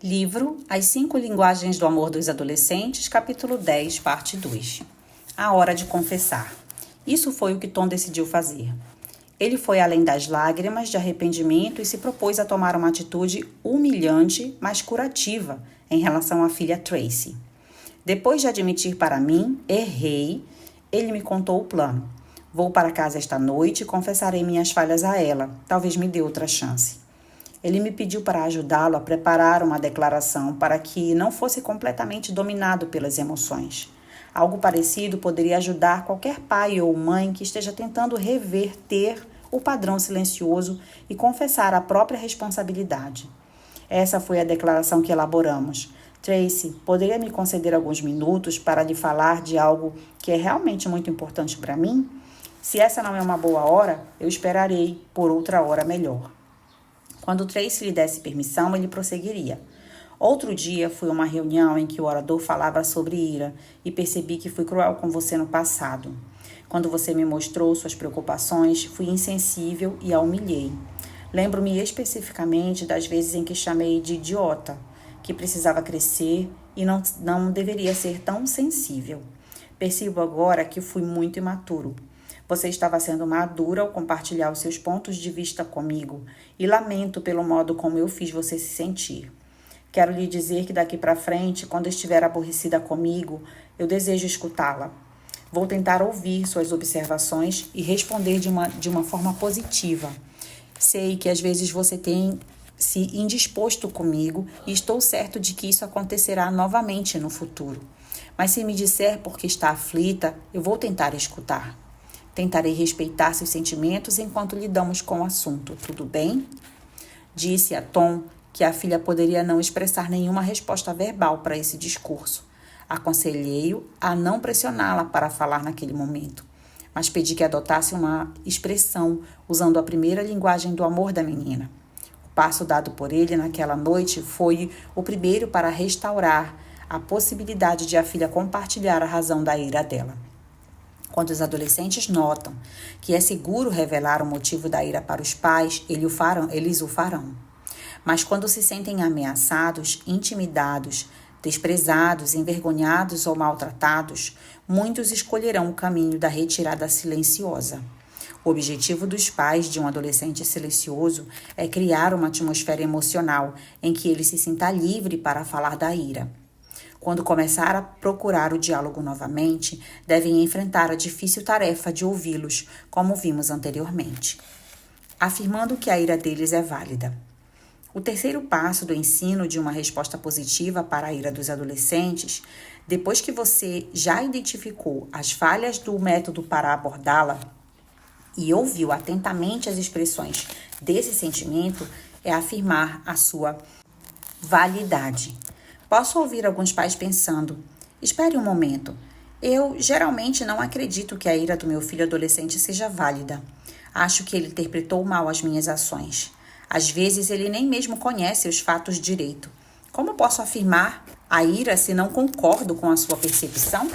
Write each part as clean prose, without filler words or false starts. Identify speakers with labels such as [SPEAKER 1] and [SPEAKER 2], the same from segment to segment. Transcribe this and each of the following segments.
[SPEAKER 1] Livro As 5 Linguagens do Amor dos Adolescentes, capítulo 10, parte 2. A hora de confessar. Isso foi o que Tom decidiu fazer. Ele foi além das lágrimas de arrependimento e se propôs a tomar uma atitude humilhante, mas curativa, em relação à filha Tracy. Depois de admitir para mim, errei, ele me contou o plano. Vou para casa esta noite e confessarei minhas falhas a ela. Talvez me dê outra chance. Ele me pediu para ajudá-lo a preparar uma declaração para que não fosse completamente dominado pelas emoções. Algo parecido poderia ajudar qualquer pai ou mãe que esteja tentando reverter o padrão silencioso e confessar a própria responsabilidade. Essa foi a declaração que elaboramos. Tracy, poderia me conceder alguns minutos para lhe falar de algo que é realmente muito importante para mim? Se essa não é uma boa hora, eu esperarei por outra hora melhor. Quando Tracy lhe desse permissão, ele prosseguiria. Outro dia fui a uma reunião em que o orador falava sobre ira e percebi que fui cruel com você no passado. Quando você me mostrou suas preocupações, fui insensível e a humilhei. Lembro-me especificamente das vezes em que chamei de idiota, que precisava crescer e não deveria ser tão sensível. Percebo agora que fui muito imaturo. Você estava sendo madura ao compartilhar os seus pontos de vista comigo e lamento pelo modo como eu fiz você se sentir. Quero lhe dizer que daqui para frente, quando estiver aborrecida comigo, eu desejo escutá-la. Vou tentar ouvir suas observações e responder de uma forma positiva. Sei que às vezes você tem se indisposto comigo e estou certo de que isso acontecerá novamente no futuro. Mas se me disser porque está aflita, eu vou tentar escutar. Tentarei respeitar seus sentimentos enquanto lidamos com o assunto, tudo bem? Disse a Tom que a filha poderia não expressar nenhuma resposta verbal para esse discurso. Aconselhei-o a não pressioná-la para falar naquele momento, mas pedi que adotasse uma expressão usando a primeira linguagem do amor da menina. O passo dado por ele naquela noite foi o primeiro para restaurar a possibilidade de a filha compartilhar a razão da ira dela. Quando os adolescentes notam que é seguro revelar o motivo da ira para os pais, eles o farão. Mas quando se sentem ameaçados, intimidados, desprezados, envergonhados ou maltratados, muitos escolherão o caminho da retirada silenciosa. O objetivo dos pais de um adolescente silencioso é criar uma atmosfera emocional em que ele se sinta livre para falar da ira. Quando começar a procurar o diálogo novamente, devem enfrentar a difícil tarefa de ouvi-los, como vimos anteriormente, afirmando que a ira deles é válida. O terceiro passo do ensino de uma resposta positiva para a ira dos adolescentes, depois que você já identificou as falhas do método para abordá-la e ouviu atentamente as expressões desse sentimento, é afirmar a sua validade. Posso ouvir alguns pais pensando, espere um momento, eu geralmente não acredito que a ira do meu filho adolescente seja válida. Acho que ele interpretou mal as minhas ações. Às vezes ele nem mesmo conhece os fatos direito. Como posso afirmar a ira se não concordo com a sua percepção?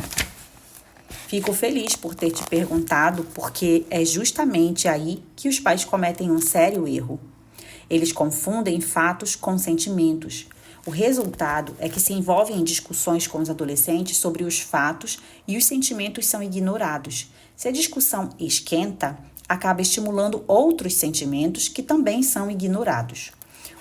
[SPEAKER 1] Fico feliz por ter te perguntado, porque é justamente aí que os pais cometem um sério erro. Eles confundem fatos com sentimentos. O resultado é que se envolvem em discussões com os adolescentes sobre os fatos e os sentimentos são ignorados. Se a discussão esquenta, acaba estimulando outros sentimentos que também são ignorados.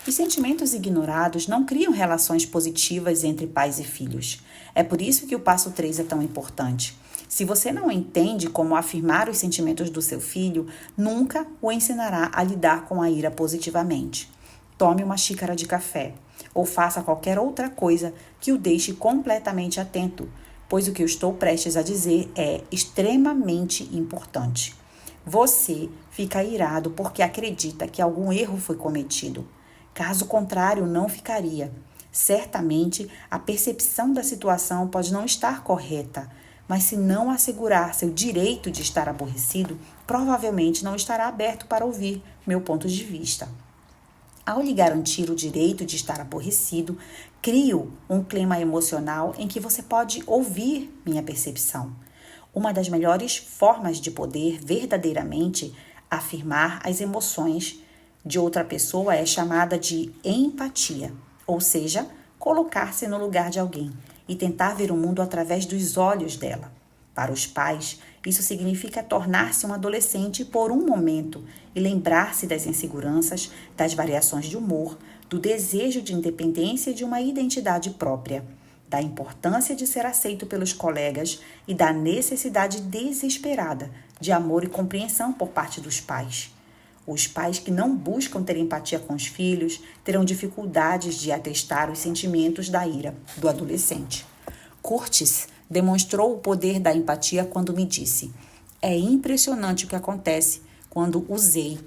[SPEAKER 1] Os sentimentos ignorados não criam relações positivas entre pais e filhos. É por isso que o passo 3 é tão importante. Se você não entende como afirmar os sentimentos do seu filho, nunca o ensinará a lidar com a ira positivamente. Tome uma xícara de café ou faça qualquer outra coisa que o deixe completamente atento, pois o que eu estou prestes a dizer é extremamente importante. Você fica irado porque acredita que algum erro foi cometido. Caso contrário, não ficaria. Certamente, a percepção da situação pode não estar correta, mas se não assegurar seu direito de estar aborrecido, provavelmente não estará aberto para ouvir meu ponto de vista. Ao lhe garantir o direito de estar aborrecido, crio um clima emocional em que você pode ouvir minha percepção. Uma das melhores formas de poder verdadeiramente afirmar as emoções de outra pessoa é chamada de empatia, ou seja, colocar-se no lugar de alguém e tentar ver o mundo através dos olhos dela. Para os pais, isso significa tornar-se um adolescente por um momento e lembrar-se das inseguranças, das variações de humor, do desejo de independência e de uma identidade própria, da importância de ser aceito pelos colegas e da necessidade desesperada de amor e compreensão por parte dos pais. Os pais que não buscam ter empatia com os filhos terão dificuldades de atestar os sentimentos da ira do adolescente. Curtis demonstrou o poder da empatia quando me disse: "É impressionante o que aconteceu quando usei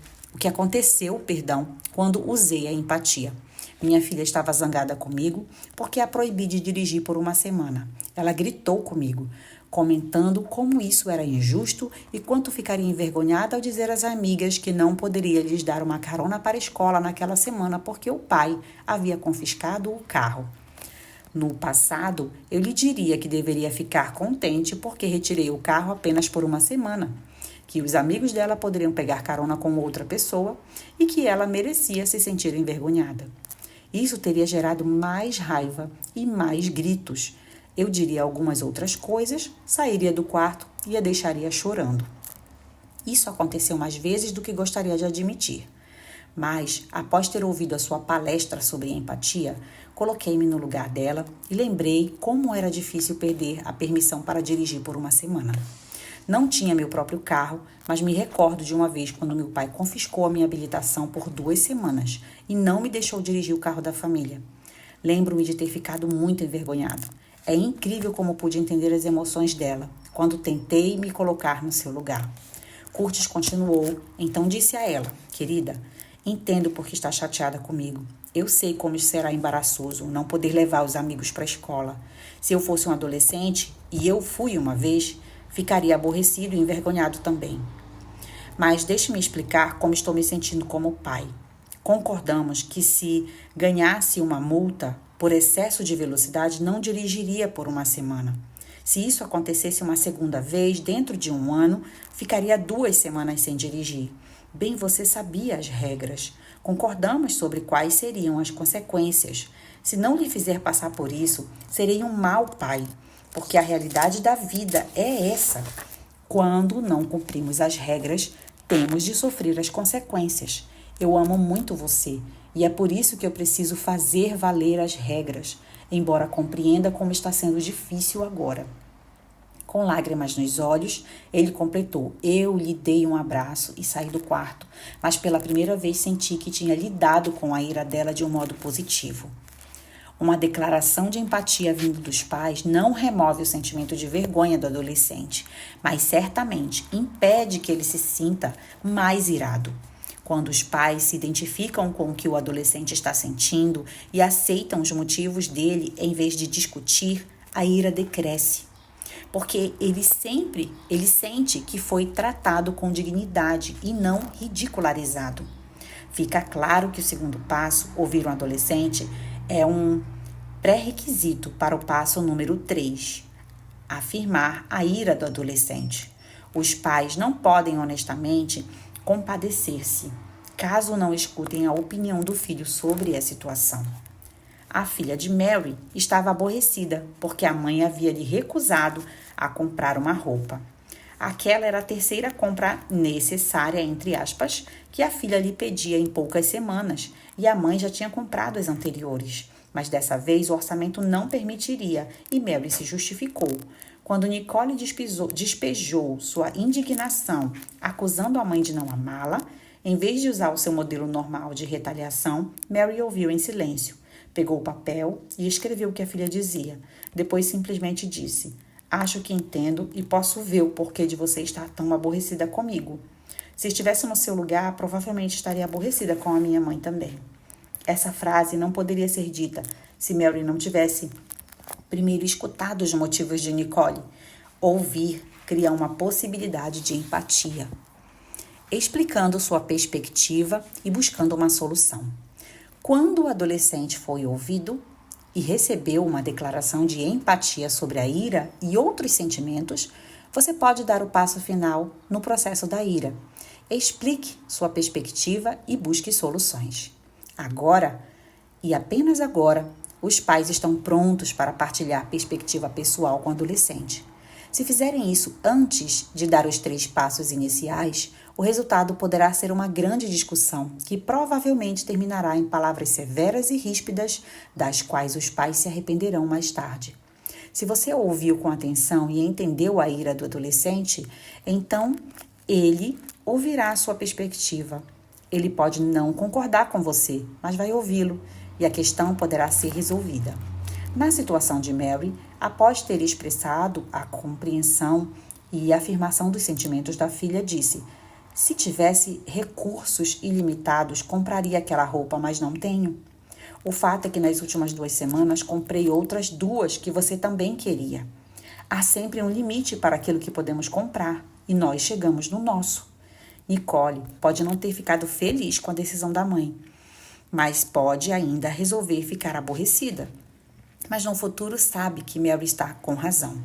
[SPEAKER 1] a empatia. Minha filha estava zangada comigo porque a proibi de dirigir por uma semana. Ela gritou comigo, comentando como isso era injusto e quanto ficaria envergonhada ao dizer às amigas que não poderia lhes dar uma carona para a escola naquela semana porque o pai havia confiscado o carro. No passado, eu lhe diria que deveria ficar contente porque retirei o carro apenas por uma semana, que os amigos dela poderiam pegar carona com outra pessoa e que ela merecia se sentir envergonhada. Isso teria gerado mais raiva e mais gritos. Eu diria algumas outras coisas, sairia do quarto e a deixaria chorando. Isso aconteceu mais vezes do que gostaria de admitir. Mas, após ter ouvido a sua palestra sobre empatia, coloquei-me no lugar dela e lembrei como era difícil perder a permissão para dirigir por uma semana. Não tinha meu próprio carro, mas me recordo de uma vez quando meu pai confiscou a minha habilitação por 2 semanas e não me deixou dirigir o carro da família. Lembro-me de ter ficado muito envergonhado. É incrível como pude entender as emoções dela quando tentei me colocar no seu lugar. Curtis continuou, então disse a ela: "Querida, entendo por que está chateada comigo. Eu sei como será embaraçoso não poder levar os amigos para a escola. Se eu fosse um adolescente, e eu fui uma vez, ficaria aborrecido e envergonhado também. Mas deixe-me explicar como estou me sentindo como pai. Concordamos que se ganhasse uma multa por excesso de velocidade, não dirigiria por uma semana. Se isso acontecesse uma segunda vez, dentro de um ano, ficaria 2 semanas sem dirigir. Bem, você sabia as regras. Concordamos sobre quais seriam as consequências. Se não lhe fizer passar por isso, serei um mau pai, porque a realidade da vida é essa. Quando não cumprimos as regras, temos de sofrer as consequências. Eu amo muito você e é por isso que eu preciso fazer valer as regras, embora compreenda como está sendo difícil agora." Com lágrimas nos olhos, ele completou: "Eu lhe dei um abraço e saí do quarto, mas pela primeira vez senti que tinha lidado com a ira dela de um modo positivo." Uma declaração de empatia vindo dos pais não remove o sentimento de vergonha do adolescente, mas certamente impede que ele se sinta mais irado. Quando os pais se identificam com o que o adolescente está sentindo e aceitam os motivos dele em vez de discutir, a ira decresce. Porque ele sente que foi tratado com dignidade e não ridicularizado. Fica claro que o segundo passo, ouvir um adolescente, é um pré-requisito para o passo número 3, afirmar a ira do adolescente. Os pais não podem honestamente compadecer-se, caso não escutem a opinião do filho sobre a situação. A filha de Mary estava aborrecida porque a mãe havia lhe recusado a comprar uma roupa. Aquela era a terceira compra necessária, entre aspas, que a filha lhe pedia em poucas semanas, e a mãe já tinha comprado as anteriores. Mas dessa vez o orçamento não permitiria e Mary se justificou. Quando Nicole despejou sua indignação, acusando a mãe de não amá-la, em vez de usar o seu modelo normal de retaliação, Mary ouviu em silêncio. Pegou o papel e escreveu o que a filha dizia. Depois simplesmente disse: "Acho que entendo e posso ver o porquê de você estar tão aborrecida comigo. Se estivesse no seu lugar, provavelmente estaria aborrecida com a minha mãe também." Essa frase não poderia ser dita se Mary não tivesse primeiro escutado os motivos de Nicole. Ouvir cria uma possibilidade de empatia, explicando sua perspectiva e buscando uma solução. Quando o adolescente foi ouvido e recebeu uma declaração de empatia sobre a ira e outros sentimentos, você pode dar o passo final no processo da ira. Explique sua perspectiva e busque soluções. Agora, e apenas agora, Os pais estão prontos para partilhar perspectiva pessoal com o adolescente. Se fizerem isso antes de dar os 3 passos iniciais, o resultado poderá ser uma grande discussão que provavelmente terminará em palavras severas e ríspidas, das quais os pais se arrependerão mais tarde. Se você ouviu com atenção e entendeu a ira do adolescente, então ele ouvirá a sua perspectiva. Ele pode não concordar com você, mas vai ouvi-lo e a questão poderá ser resolvida. Na situação de Mary, após ter expressado a compreensão e afirmação dos sentimentos da filha, disse: se tivesse recursos ilimitados, compraria aquela roupa, mas não tenho. O fato é que nas últimas 2 semanas comprei outras 2 que você também queria. Há sempre um limite para aquilo que podemos comprar e nós chegamos no nosso. Nicole pode não ter ficado feliz com a decisão da mãe, mas pode ainda resolver ficar aborrecida. Mas no futuro sabe que Mary está com razão.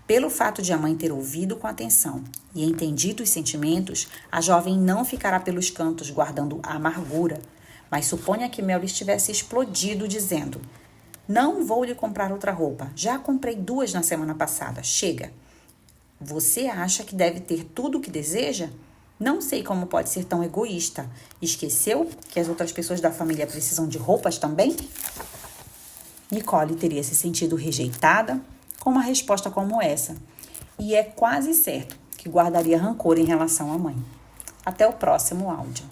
[SPEAKER 1] Pelo fato de a mãe ter ouvido com atenção e entendido os sentimentos, a jovem não ficará pelos cantos guardando a amargura, mas suponha que Mary estivesse explodido dizendo: não vou lhe comprar outra roupa, já comprei 2 na semana passada, chega. Você acha que deve ter tudo o que deseja? Não sei como pode ser tão egoísta. Esqueceu que as outras pessoas da família precisam de roupas também? Nicole teria se sentido rejeitada com uma resposta como essa, e é quase certo que guardaria rancor em relação à mãe. Até o próximo áudio.